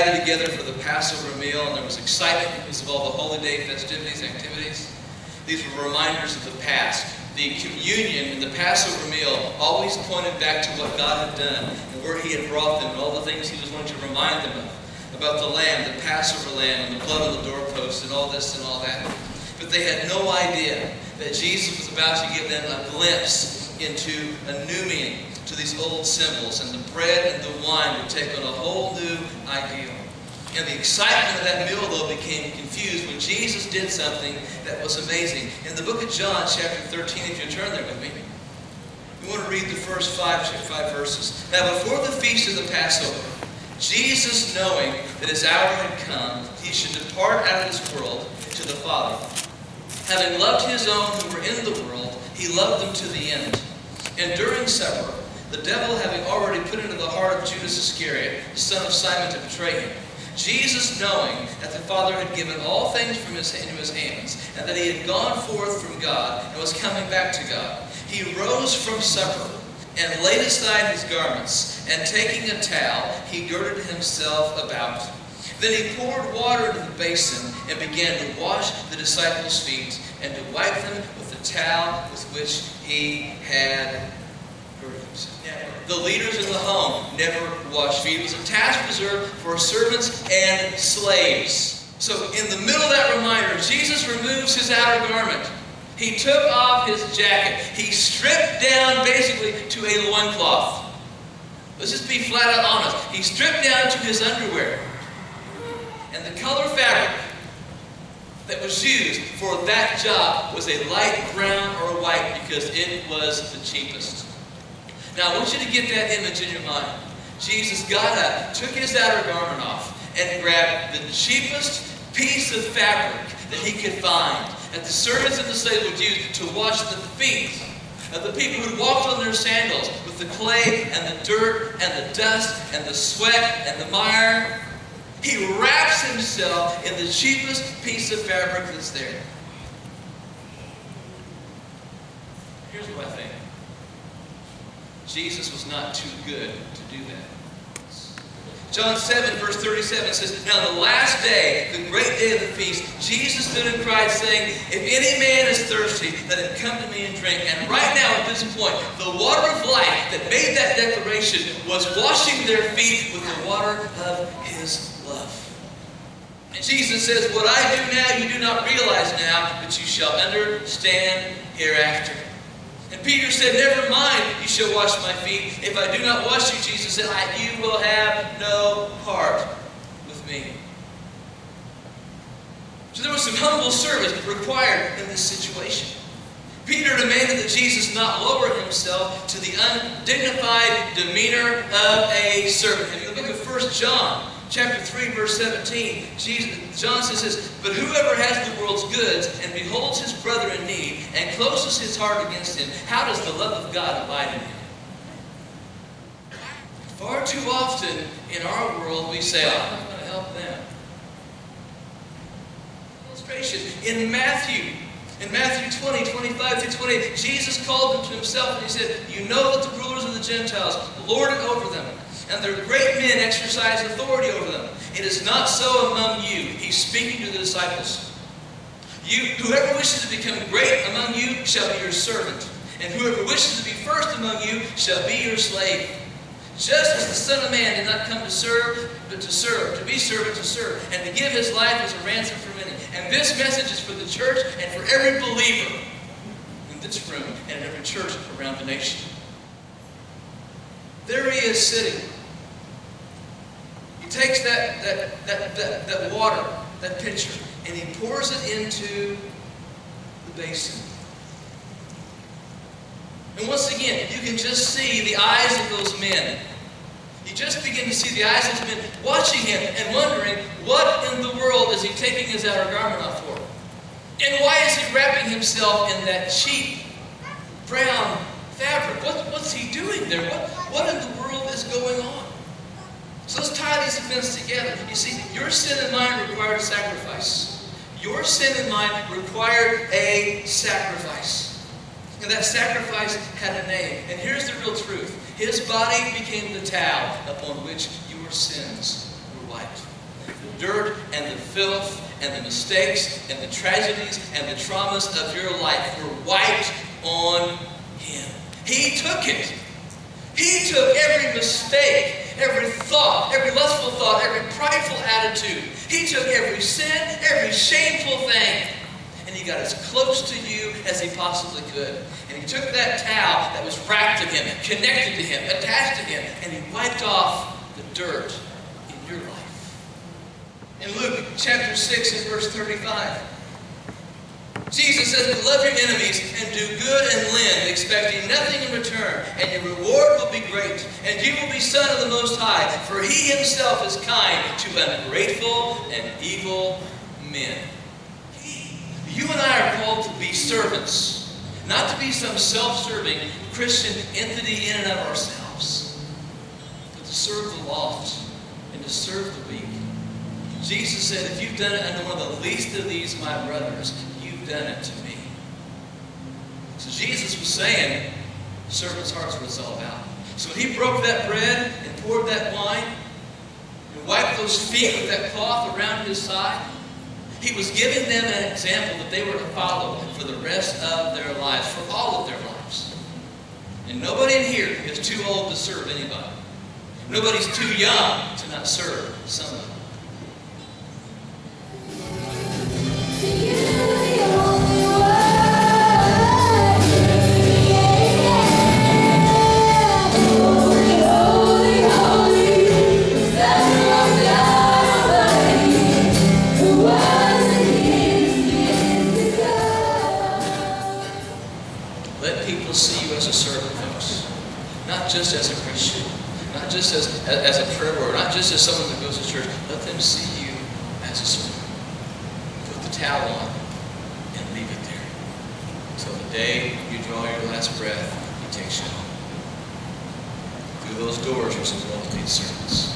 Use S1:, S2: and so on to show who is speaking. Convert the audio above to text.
S1: gathered together for the Passover meal, and there was excitement because of all the holy day festivities, activities. These were reminders of the past. The communion and the Passover meal always pointed back to what God had done and where He had brought them and all the things He was wanting to remind them of. About the lamb, the Passover lamb, and the blood on the doorpost and all this and all that. But they had no idea that Jesus was about to give them a glimpse into a new meaning to these old symbols, and the bread and the wine would take on a whole new ideal. And the excitement of that meal, though, became confused when Jesus did something that was amazing. In the book of John, chapter 13, if you turn there with me, we want to read the first five verses. Now, before the feast of the Passover, Jesus, knowing that His hour had come, He should depart out of this world to the Father. Having loved His own who were in the world, He loved them to the end. And during supper, the devil having already put into the heart of Judas Iscariot, the son of Simon, to betray Him, Jesus, knowing that the Father had given all things into His hands, and that He had gone forth from God and was coming back to God, He rose from supper and laid aside His garments, and taking a towel, He girded Himself about. Then He poured water into the basin and began to wash the disciples' feet and to wipe them with the towel with which He had girded Himself. The leaders in the home never washed feet. It was a task reserved for servants and slaves. So in the middle of that reminder, Jesus removes His outer garment. He took off His jacket. He stripped down basically to a loincloth. Let's just be flat out honest. He stripped down to His underwear. And the color fabric that was used for that job was a light brown or white because it was the cheapest. Now I want you to get that image in your mind. Jesus got up, took His outer garment off, and grabbed the cheapest piece of fabric that He could find, that the servants and the slaves would use to wash the feet of the people who walked on their sandals with the clay and the dirt and the dust and the sweat and the mire. He wraps Himself in the cheapest piece of fabric that's there. Here's what I think. Jesus was not too good to do that. John 7, verse 37 says, Now the last day, the great day of the feast, Jesus stood and cried, saying, If any man is thirsty, let him come to me and drink. And right now, at this point, the water of life that made that declaration was washing their feet with the water of His love. And Jesus says, What I do now, you do not realize now, but you shall understand hereafter. And Peter said, Never mind, you shall wash my feet. If I do not wash you, Jesus said, you will have no part with me. So there was some humble service required in this situation. Peter demanded that Jesus not lower himself to the undignified demeanor of a servant. If you look at 1 John chapter 3, verse 17, John says this, But whoever has the world's goods and beholds his brother in need and closes his heart against him, how does the love of God abide in him? Far too often in our world we say, I'm not going to help them. Illustration, in Matthew 20, 25 through 28, Jesus called them to Himself and He said, You know that the rulers of the Gentiles lord it over them, and their great men exercise authority over them. It is not so among you. He's speaking to the disciples. Whoever wishes to become great among you shall be your servant, and whoever wishes to be first among you shall be your slave. Just as the Son of Man did not come to serve, but to serve, to be servant, to serve, and to give His life as a ransom for many. And this message is for the church and for every believer in this room and in every church around the nation. There He is sitting. He takes that water, that pitcher, and He pours it into the basin. And once again, you can just see the eyes of those men. You just begin to see the eyes of those men watching Him and wondering, what in the world is He taking His outer garment off for? And why is He wrapping Himself in that cheap brown fabric? What's He doing there? What in the world is going on? So let's tie these events together. You see, your sin and mine required a sacrifice. Your sin and mine required a sacrifice. And that sacrifice had a name. And here's the real truth. His body became the towel upon which your sins were wiped. The dirt and the filth and the mistakes and the tragedies and the traumas of your life were wiped on him. He took it. He took every mistake, every thought, every lustful thought, every prideful attitude. He took every sin, every shameful thing, and he got as close to you as he possibly could. And he took that towel that was wrapped in him, connected to him, attached to him, and he wiped off the dirt in your life. In Luke chapter 6 and verse 35, Jesus says, "But love your enemies and do good and lend, expecting nothing in return, and your reward will be great, and you will be son of the Most High, for he himself is kind to ungrateful and evil men." You and I are called to be servants, not to be some self-serving Christian entity in and of ourselves, but to serve the lost and to serve the weak. Jesus said, "If you've done it unto one of the least of these, my brothers, done it to me." So Jesus was saying, servant's heart's what it's all about. So when he broke that bread and poured that wine and wiped those feet with that cloth around his side, he was giving them an example that they were to follow for the rest of their lives, for all of their lives. And nobody in here is too old to serve anybody. Nobody's too young to not serve somebody. Just as a Christian, not just as a prayer warrior, not just as someone that goes to church. Let them see you as a servant. Put the towel on and leave it there until the day you draw your last breath, he takes you home. Through those doors, you're supposed to be servants.